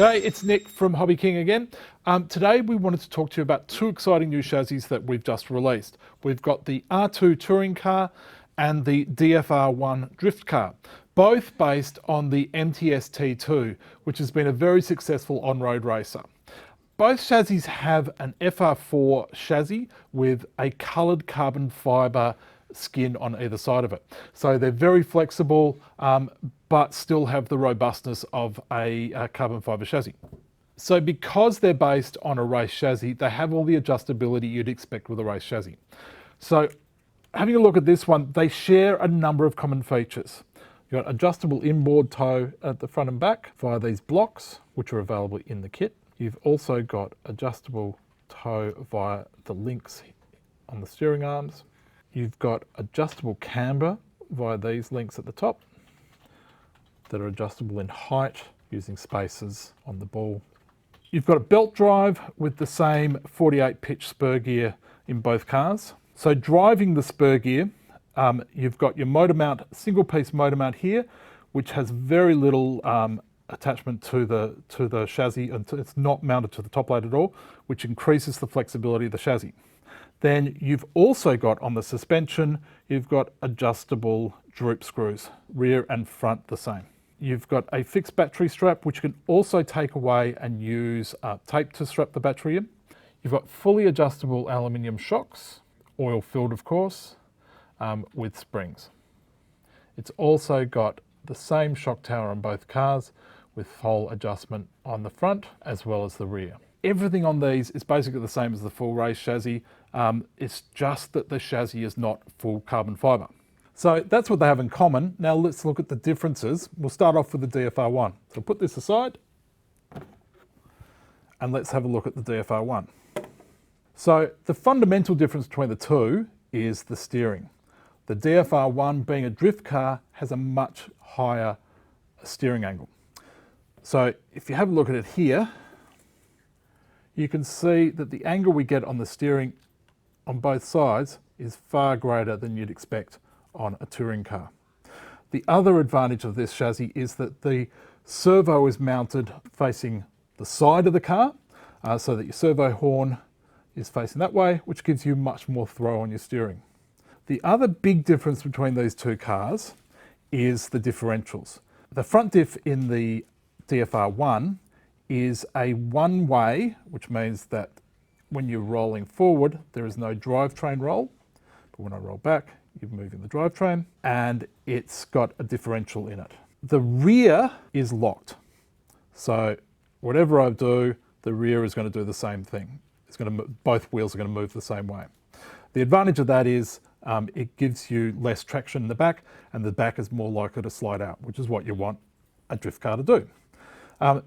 G'day, it's Nick from HobbyKing again. Today we wanted to talk to you about two exciting new chassis that we've just released. We've got the R2 touring car and the DFR1 drift car, both based on the MTS T2, which has been a very successful on-road racer. Both chassis have an FR4 chassis with a coloured carbon fibre skin on either side of it. So they're very flexible, but still have the robustness of a carbon fibre chassis. So because they're based on a race chassis, they have all the adjustability you'd expect with a race chassis. So having a look at this one, they share a number of common features. You've got adjustable inboard toe at the front and back via these blocks, which are available in the kit. You've also got adjustable toe via the links on the steering arms. You've got adjustable camber via these links at the top that are adjustable in height using spacers on the ball. You've got a belt drive with the same 48 pitch spur gear in both cars. So driving the spur gear, you've got your motor mount, single piece motor mount here, which has very little attachment to the chassis, and it's not mounted to the top plate at all, which increases the flexibility of the chassis. Then you've also got on the suspension, you've got adjustable droop screws, rear and front the same. You've got a fixed battery strap, which you can also take away and use tape to strap the battery in. You've got fully adjustable aluminium shocks, oil filled of course, with springs. It's also got the same shock tower on both cars with full adjustment on the front as well as the rear. Everything on these is basically the same as the full race chassis. It's just that the chassis is not full carbon fibre. So that's what they have in common. Now let's look at the differences. We'll start off with the DFR1. So put this aside and let's have a look at the DFR1. So the fundamental difference between the two is the steering. The DFR1, being a drift car, has a much higher steering angle. So if you have a look at it here, you can see that the angle we get on the steering on both sides is far greater than you'd expect on a touring car. The other advantage of this chassis is that the servo is mounted facing the side of the car, so that your servo horn is facing that way, which gives you much more throw on your steering. The other big difference between these two cars is the differentials. The front diff in the DFR1 is a one-way, which means that when you're rolling forward, there is no drivetrain roll. But when I roll back, you're moving the drivetrain, and it's got a differential in it. The rear is locked. So whatever I do, the rear is going to do the same thing. Both wheels are going to move the same way. The advantage of that is it gives you less traction in the back, and the back is more likely to slide out, which is what you want a drift car to do.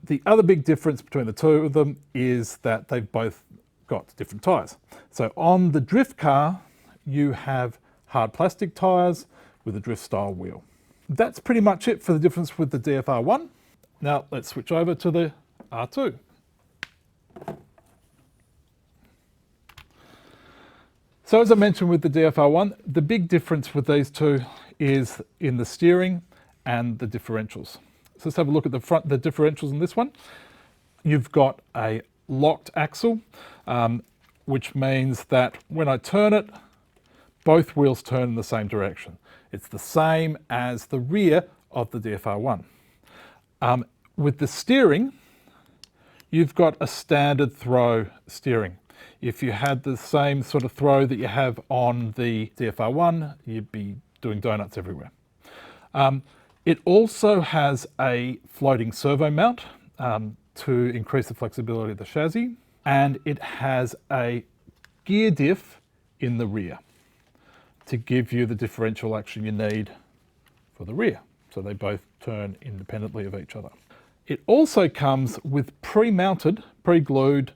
The other big difference between the two of them is that they've both got different tyres. So on the drift car, you have hard plastic tyres with a drift style wheel. That's pretty much it for the difference with the DFR1. Now let's switch over to the R2. So as I mentioned with the DFR1, the big difference with these two is in the steering and the differentials. So let's have a look at the differentials in this one. You've got a locked axle, which means that when I turn it, both wheels turn in the same direction. It's the same as the rear of the DFR1. With the steering, you've got a standard throw steering. If you had the same sort of throw that you have on the DFR1, you'd be doing donuts everywhere. It also has a floating servo mount to increase the flexibility of the chassis, and it has a gear diff in the rear to give you the differential action you need for the rear. So they both turn independently of each other. It also comes with pre-mounted, pre-glued,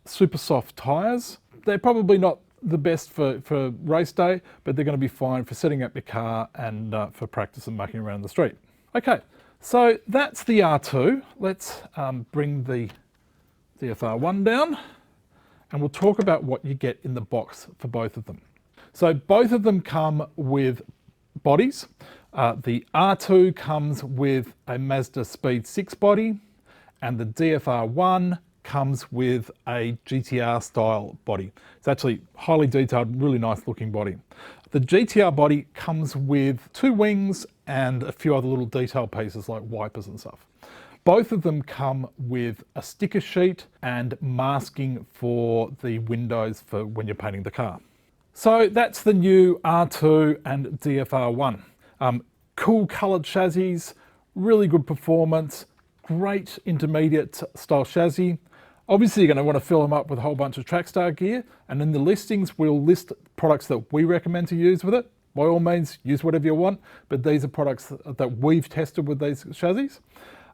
super soft tyres. They're probably not the best for race day, but they're going to be fine for setting up your car and for practice and mucking around the street. Okay, so that's the R2. Let's bring the DFR1 down and we'll talk about what you get in the box for both of them. So both of them come with bodies. The R2 comes with a Mazda Speed 6 body and the DFR1 comes with a GTR style body. It's actually highly detailed, really nice looking body. The GTR body comes with 2 wings and a few other little detail pieces like wipers and stuff. Both of them come with a sticker sheet and masking for the windows for when you're painting the car. So that's the new R2 and DFR1. Cool coloured chassis, really good performance, great intermediate style chassis. Obviously you're going to want to fill them up with a whole bunch of Trackstar gear, and in the listings we'll list products that we recommend to use with it. By all means, use whatever you want, but these are products that we've tested with these chassis.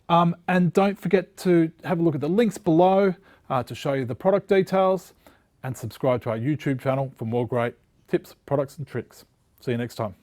And don't forget to have a look at the links below to show you the product details, and subscribe to our YouTube channel for more great tips, products and tricks. See you next time.